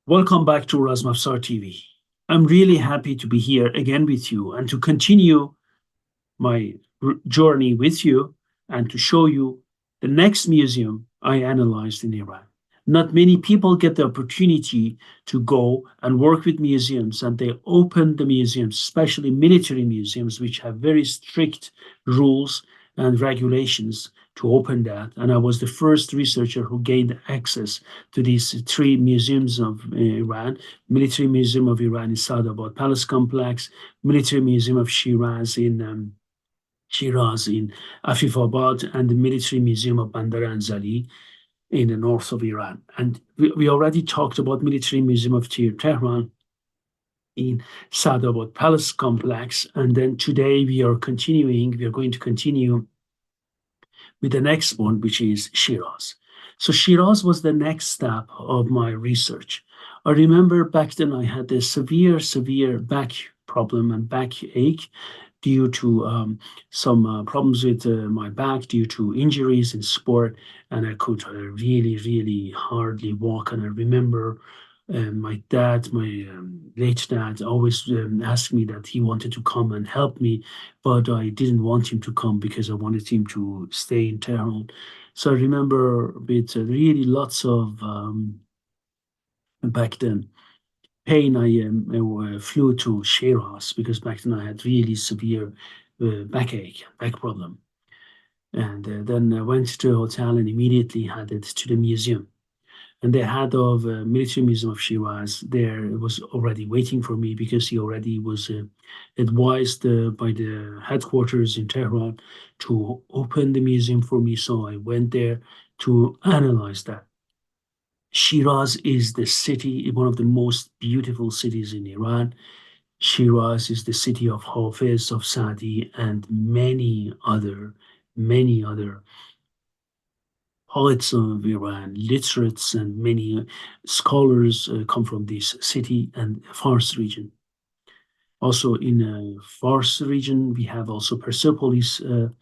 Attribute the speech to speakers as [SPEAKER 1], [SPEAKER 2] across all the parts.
[SPEAKER 1] Welcome back to Razmafsar TV. I'm really happy to be here again with you and to continue my journey with you and to show you the next museum I analyzed in Iran. Not many people get the opportunity to go and work with museums, and they open the museums, especially military museums, which have very strict rules and regulations to open that. And I was the first researcher who gained access to these three museums of Iran: Military Museum of Iran in Safavid Palace Complex, Military Museum of Shiraz in Afif-Abad, and the Military Museum of Bandar Anzali in the north of Iran. And we already talked about Military Museum of Tehran in Safavid Palace Complex. And then today we are going to continue with the next one, which is Shiraz. So Shiraz was the next step of my research. I remember back then I had a severe back problem and backache due to some problems with my back due to injuries in sport, and I could really hardly walk. And I remember my late dad, always asked me that he wanted to come and help me, but I didn't want him to come because I wanted him to stay in Tehran. So I remember with really lots of back then pain, I flew to Shiraz because back then I had really severe back problem. And then I went to a hotel and immediately headed to the museum. And the head of Military Museum of Shiraz there was already waiting for me because he already was advised by the headquarters in Tehran to open the museum for me. So I went there to analyze that. Shiraz is the city, one of the most beautiful cities in Iran. Shiraz is the city of Hafiz, of Sa'di, and many other poets of Iran, literates, and many scholars come from this city and Fars region. Also in Fars region, we have also Persepolis, Takht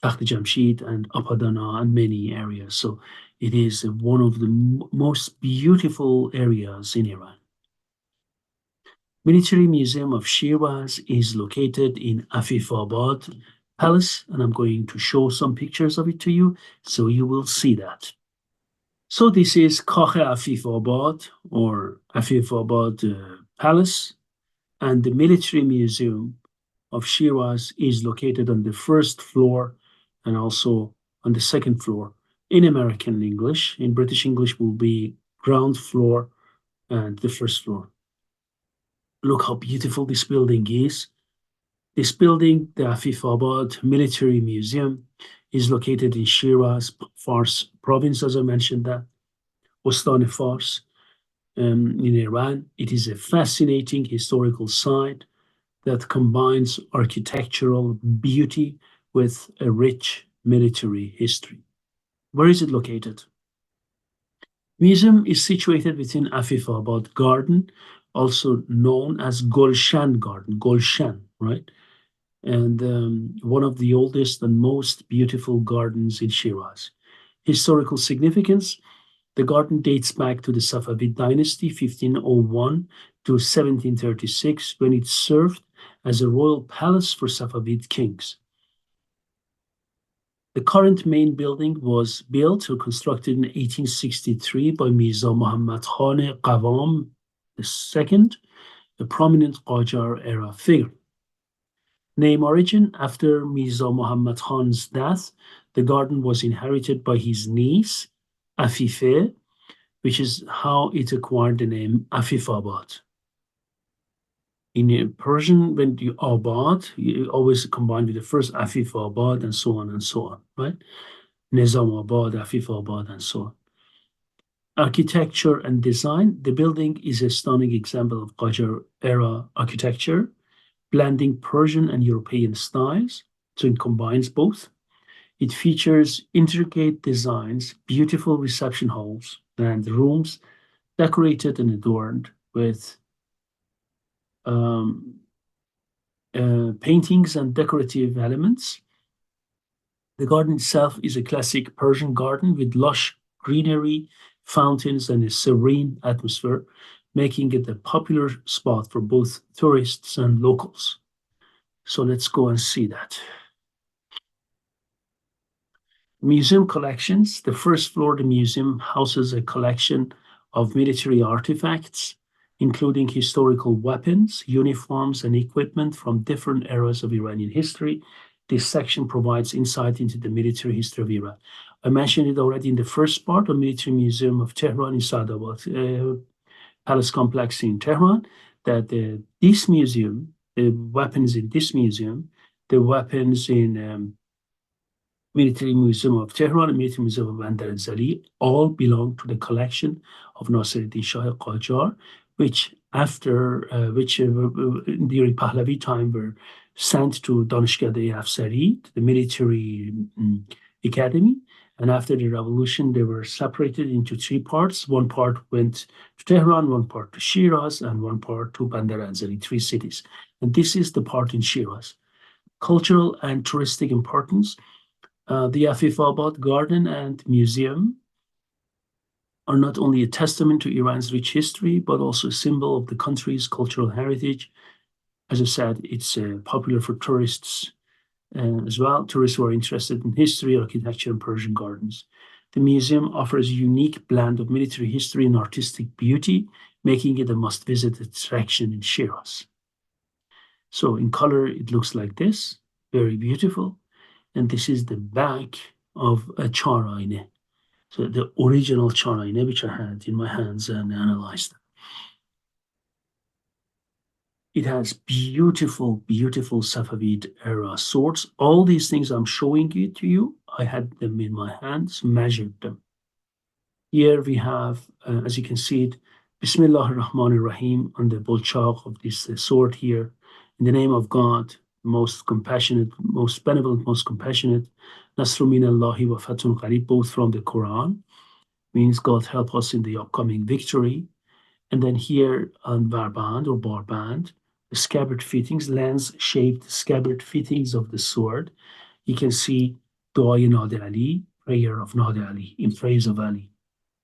[SPEAKER 1] Jamshid, and Apadana, and many areas. So it is one of the most beautiful areas in Iran. Military Museum of Shiraz is located in Afif-Abad Palace, and I'm going to show some pictures of it to you, so you will see that. So this is Kakh Afif-Abad, or Afif-Abad Palace, and the Military Museum of Shiraz is located on the first floor and also on the second floor. In American English, in British English will be ground floor and the first floor. Look how beautiful this building is. This building, the Afif-Abad Military Museum, is located in Shiraz, Fars province, as I mentioned that, Ostan Fars, in Iran. It is a fascinating historical site that combines architectural beauty with a rich military history. Where is it located? Museum is situated within Afif-Abad Garden, also known as Golshan Garden, Golshan, right? And one of the oldest and most beautiful gardens in Shiraz. Historical significance: the garden dates back to the Safavid dynasty, 1501 to 1736, when it served as a royal palace for Safavid kings. The current main building was built or constructed in 1863 by Mirza Mohammad Khan Qavam II, a prominent Qajar-era figure. Name origin: after Mirza Muhammad Khan's death, the garden was inherited by his niece, Afife, which is how it acquired the name Afif-Abad. In Persian, when you Abad, you always combine with the first Afif-Abad and so on and so on, right? Nizam-Abad, Afif-Abad, and so on. Architecture and design. The building is a stunning example of Qajar-era architecture, blending Persian and European styles, so it combines both. It features intricate designs, beautiful reception halls, and rooms decorated and adorned with um, paintings and decorative elements. The garden itself is a classic Persian garden with lush greenery, fountains, and a serene atmosphere, making it a popular spot for both tourists and locals. So let's go and see that. Museum collections. The first floor of the museum houses a collection of military artifacts, including historical weapons, uniforms, and equipment from different eras of Iranian history. This section provides insight into the military history of Iran. I mentioned it already in the first part of Military Museum of Tehran in Safavid Palace Complex in Tehran, that this museum, the weapons in this museum, the weapons in Military Museum of Tehran and Military Museum of Bandar Anzali all belong to the collection of Nasiruddin Shah Qajar, which during Pahlavi time were sent to Danishgah-e Afsari, the military academy. And after the revolution, they were separated into three parts. One part went to Tehran, one part to Shiraz, and one part to Bandar Anzali, three cities. And this is the part in Shiraz. Cultural and touristic importance. The Afif-Abad Garden and Museum are not only a testament to Iran's rich history, but also a symbol of the country's cultural heritage. As I said, it's popular for tourists as well, tourists who are interested in history, architecture, and Persian gardens. The museum offers a unique blend of military history and artistic beauty, making it a must-visit attraction in Shiraz. So in color, it looks like this, very beautiful. And this is the back of a Char-ayne. So the original Char-ayne, which I had in my hands and analyzed. It has beautiful, beautiful Safavid era swords. All these things I'm showing it to you, I had them in my hands, measured them. Here we have, as you can see it, Bismillah ar-Rahman ar-Rahim on the bolchak of this sword here. In the name of God, most compassionate, most benevolent, most compassionate. Nasru min Allahi wa fatun qarib, both from the Quran, means God help us in the upcoming victory. And then here on barband or barband, the scabbard fittings, lens-shaped scabbard fittings of the sword. You can see Dua Nader Ali, prayer of Nader Ali, in praise of Ali,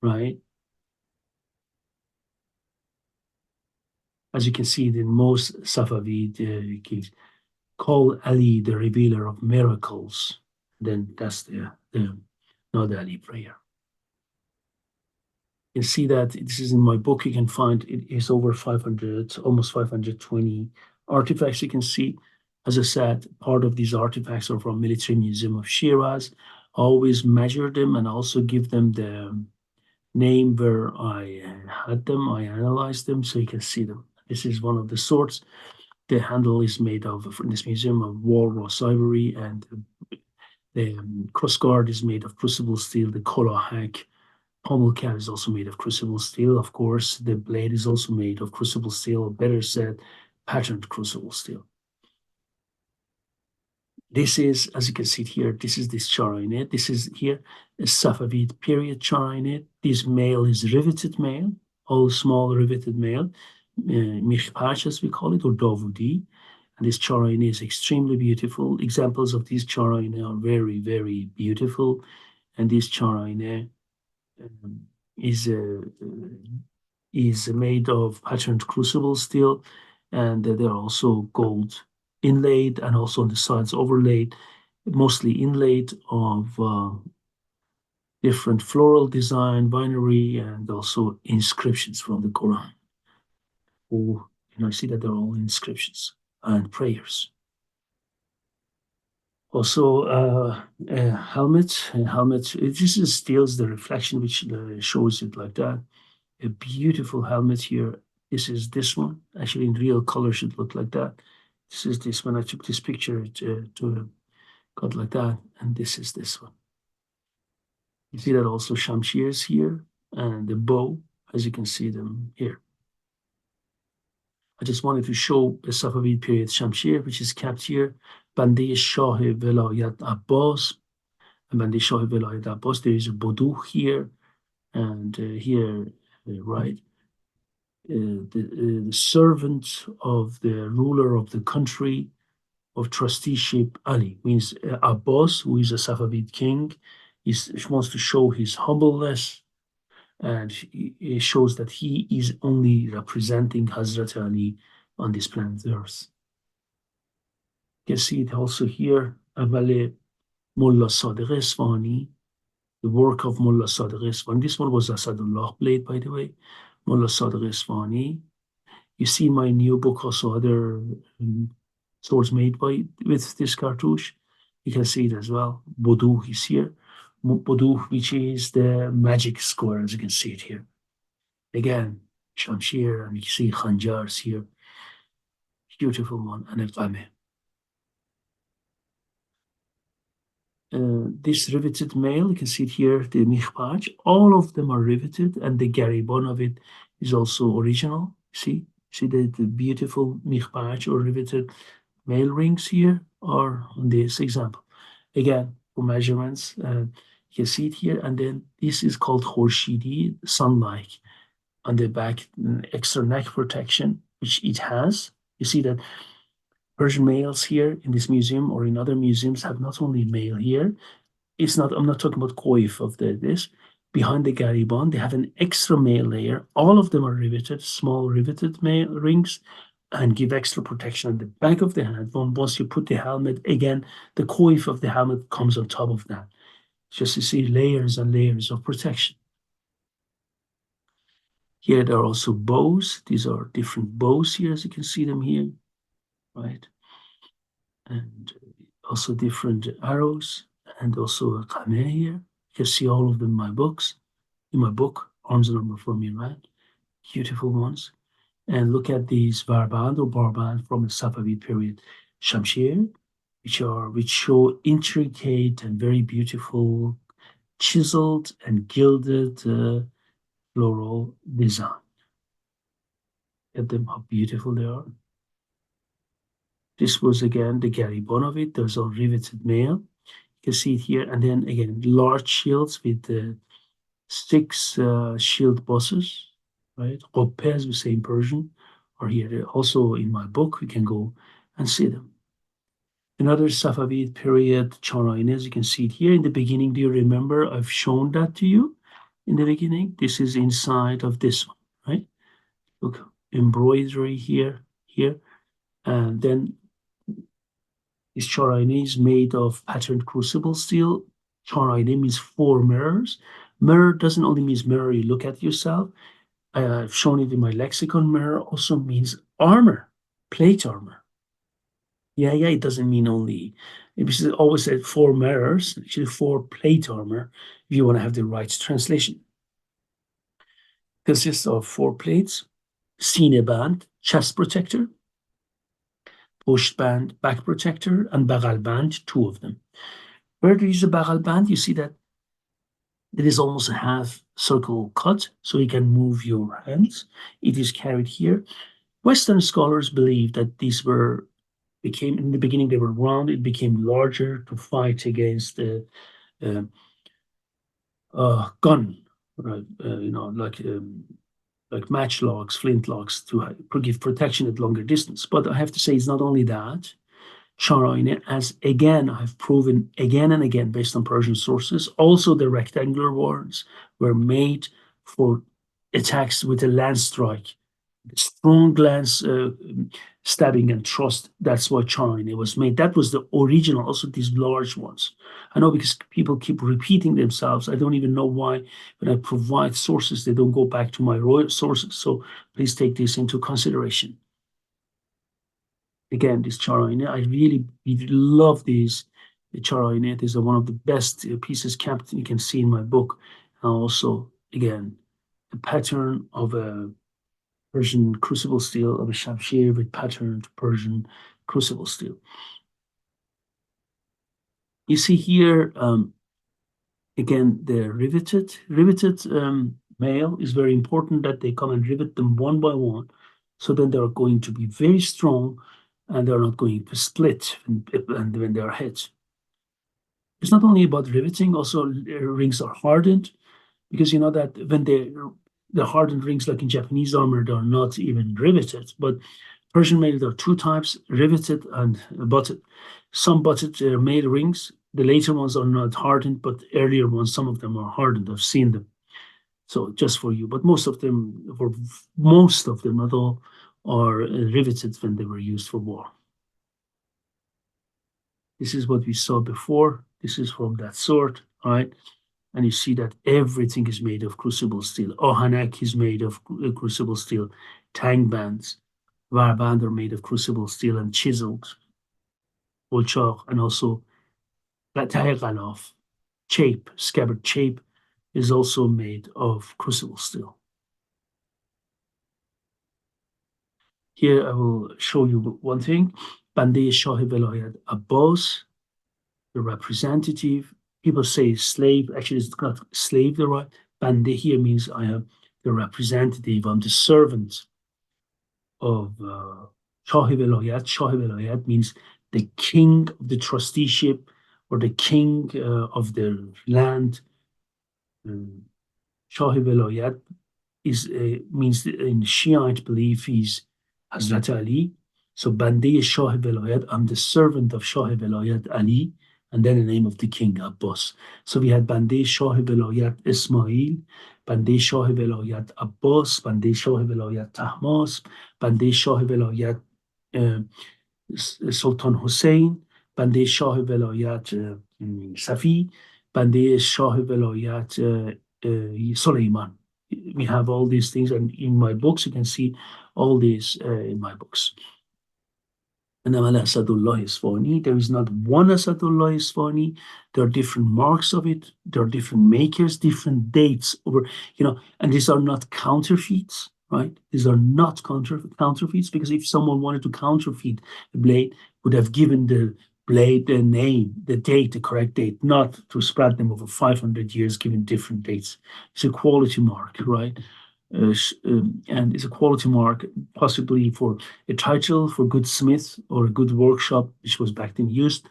[SPEAKER 1] right? As you can see, in most Safavid cases, call Ali the revealer of miracles. Then that's the Nader Ali prayer. You can see that this is in my book. You can find it is over 500, almost 520 artifacts. You can see, as I said, part of these artifacts are from Military Museum of Shiraz. I always measure them and also give them the name where I had them. I analyzed them so you can see them. This is one of the swords. The handle is made of, in this museum, of walrus ivory, and the crossguard is made of crucible steel. The kolahak pommel cap is also made of crucible steel. Of course, the blade is also made of crucible steel, or better said, patterned crucible steel. This is, as you can see here, this is this Char-ayne. This is here a Safavid period Char-ayne. This mail is riveted mail, all small riveted mail, mikhpash as we call it, or Davudi. And this Char-ayne is extremely beautiful. Examples of these Char-ayne are very, very beautiful. And this Char-ayne is made of patterned crucible steel, and they're also gold inlaid and also on the sides overlaid, mostly inlaid of different floral design, binary, and also inscriptions from the Quran. Oh, You see that they're all inscriptions and prayers. Also, a helmet. A helmet. This is steals the reflection, which shows it like that. A beautiful helmet here. This is this one. Actually, in real color, should look like that. This is this one. I took this picture to got like that, and this is this one. You see that also shamshirs here and the bow, as you can see them here. I just wanted to show the Safavid period shamshir, which is kept here. Bande Shah Velayat Abbas. And Bande Shah Velayat Abbas. There is a boduh here, and here, right, the servant of the ruler of the country of trusteeship, Ali, means Abbas, who is a Safavid king, wants to show his humbleness, and it shows that he is only representing Hazrat Ali on this planet Earth. You can see it also here, Awale Mullah Sadiq Isfahani, the work of Mullah Sadiq Isfahani. This one was Asadullah blade, by the way. Mullah Sadiq Isfahani. You see my new book, also other swords made with this cartouche. You can see it as well. Boduh is here. Boduh, which is the magic square, as you can see it here. Again, Shamshir, and you can see Khanjars here. Beautiful one, and a Qame. This riveted mail, you can see it here, the Mikhpaj, all of them are riveted, and the Garibon of it is also original. See the beautiful Mikhpaj or riveted mail rings here are on this example. Again, for measurements, you can see it here, and then this is called Khorshidi, sunlight. On the back, extra neck protection, which it has. You see that Persian males here in this museum or in other museums have not only mail here. I'm not talking about coif of this. Behind the Garibon, they have an extra mail layer. All of them are riveted, small riveted mail rings, and give extra protection at the back of the hand. Once you put the helmet, again, the coif of the helmet comes on top of that. Just to see layers and layers of protection. Here there are also bows. These are different bows here, as you can see them here, right? And also different arrows, and also a qameh here. You can see all of them in my book, Arms and Armor for Iran. Beautiful ones. And look at these barband or barband from the Safavid period shamshir, which show intricate and very beautiful, chiseled and gilded floral design. Look at them, how beautiful they are. This was again the Garibon of it. There's all riveted mail. You can see it here. And then again, large shields with 6 shield bosses, right? Qoppe, as we say in Persian, are here. Also in my book, we can go and see them. Another Safavid period Charain, as you can see it here in the beginning. Do you remember I've shown that to you in the beginning? This is inside of this one, right? Look, embroidery here, and then this Charain is made of patterned crucible steel. Charain means 4 mirrors. Mirror doesn't only mean mirror you look at yourself. I've shown it in my lexicon. Mirror also means armor, plate armor. Yeah, it doesn't mean only. It always said 4 mirrors, actually 4 plate armor, if you want to have the right translation. Consists of 4 plates, sine band, chest protector, push band, back protector, and bagal band, 2 of them. Where do you use the bagal band? You see that it is almost a half circle cut, so you can move your hands. It is carried here. Western scholars believe that these became, in the beginning they were round, it became larger to fight against the gun, right? Like matchlocks, flintlocks, to give protection at longer distance. But I have to say, it's not only that. Charain, as again I've proven again and again based on Persian sources, also the rectangular ones were made for attacks with a lance strike, strong lance stabbing and thrust. That's why Charain was made. That was the original. Also these large ones. I know, because people keep repeating themselves. I don't even know why. When I provide sources, they don't go back to my royal sources. So please take this into consideration. Again, this Qajar-era, I really love these. The Qajar-era is one of the best pieces kept you can see in my book. And also, again, the pattern of a Persian crucible steel of a shamshir with patterned Persian crucible steel. You see here, again, they're riveted. Riveted mail is very important that they come and rivet them one by one. So then they're going to be very strong and they're not going to split and when they're hit. It's not only about riveting, also rings are hardened because you know that when the hardened rings, like in Japanese armor, they're not even riveted. But Persian mail, there are two types, riveted and butted. Some butted mail rings. The later ones are not hardened, but earlier ones, some of them are hardened. I've seen them. So just for you, but most of them, for most of them, not all, are riveted when they were used for war. This is what we saw before. This is from that sort, right? And you see that everything is made of crucible steel. Ohanak is made of crucible steel. Tang bands, warband are made of crucible steel and chiseled. Bolchak, and also Lataygalov, chape, scabbard chape, is also made of crucible steel. Here I will show you one thing. Bande Shah Velayat Abbas, the representative. People say slave. Actually, it's not slave, the right. Bande here means I am the representative. I'm the servant of Shah Velayat. Shah Velayat means the king of the trusteeship or the king of the land. Shah Velayat is means in Shiite belief is Hazrat Ali. So Bande Shah Velayat, I'm the servant of Shah Velayat Ali, and then the name of the king Abbas. So we had Bande Shah Velayat Ismail, Bande Shah Velayat Abbas, Bande Shah Velayat Tahmas, Bande Shah Velayat Sultan Hussein, Bande Shah Velayat Safi, Bande Shah Velayat Suleiman. We have all these things, and in my books, you can see all these in my books. And Asadullah Isfani, there is not one Asadullah Isfani. There are different marks of it. There are different makers, different dates over, and these are not counterfeits, right? These are not counterfeits because if someone wanted to counterfeit a blade, would have given the blade the name, the date, the correct date, not to spread them over 500 years, giving different dates. It's a quality mark, right? And it's a quality mark, possibly for a title for good smith or a good workshop, which was back then used.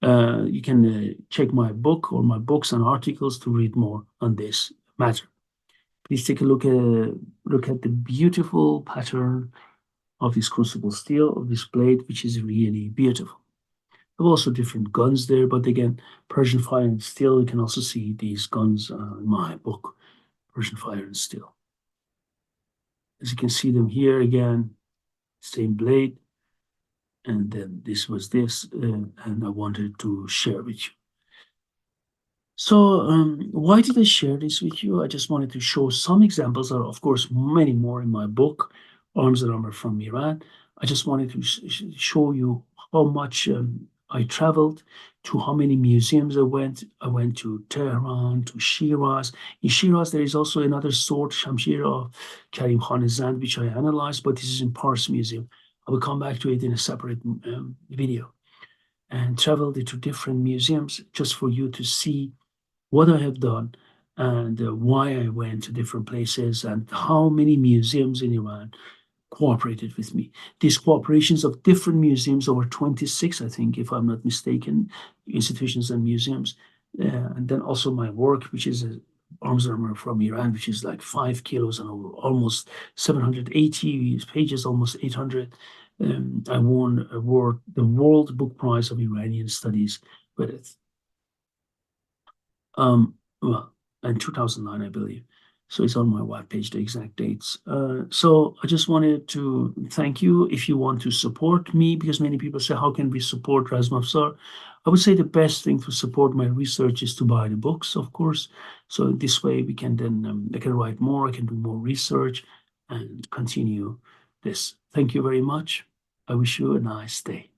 [SPEAKER 1] You can check my book or my books and articles to read more on this matter. Please take a look at the beautiful pattern of this crucible steel, of this blade, which is really beautiful. There are also different guns there, but again, Persian fire and steel, you can also see these guns in my book, Persian fire and steel. As you can see them here again, same blade. And then this was this, and I wanted to share with you. So why did I share this with you? I just wanted to show some examples. There are, of course, many more in my book, Arms and Armor from Iran. I just wanted to show you how much I traveled, to how many museums I went. I went to Tehran, to Shiraz. In Shiraz, there is also another sword, Shamshir of Karim Khan Zand, which I analyzed, but this is in Pars Museum. I will come back to it in a separate video. And traveled to different museums just for you to see what I have done and why I went to different places and how many museums in Iran cooperated with me. These cooperations of different museums, over 26, I think, if I'm not mistaken, institutions and museums. And then also my work, which is Arms Armor from Iran, which is like 5 kilos and over almost 780 pages, almost 800. I won the World Book Prize of Iranian Studies with it. Well, in 2009, I believe. So it's on my webpage, the exact dates. So I just wanted to thank you if you want to support me, because many people say, how can we support Razmafzar? I would say the best thing to support my research is to buy the books, of course. So this way we can then, I can write more, I can do more research and continue this. Thank you very much. I wish you a nice day.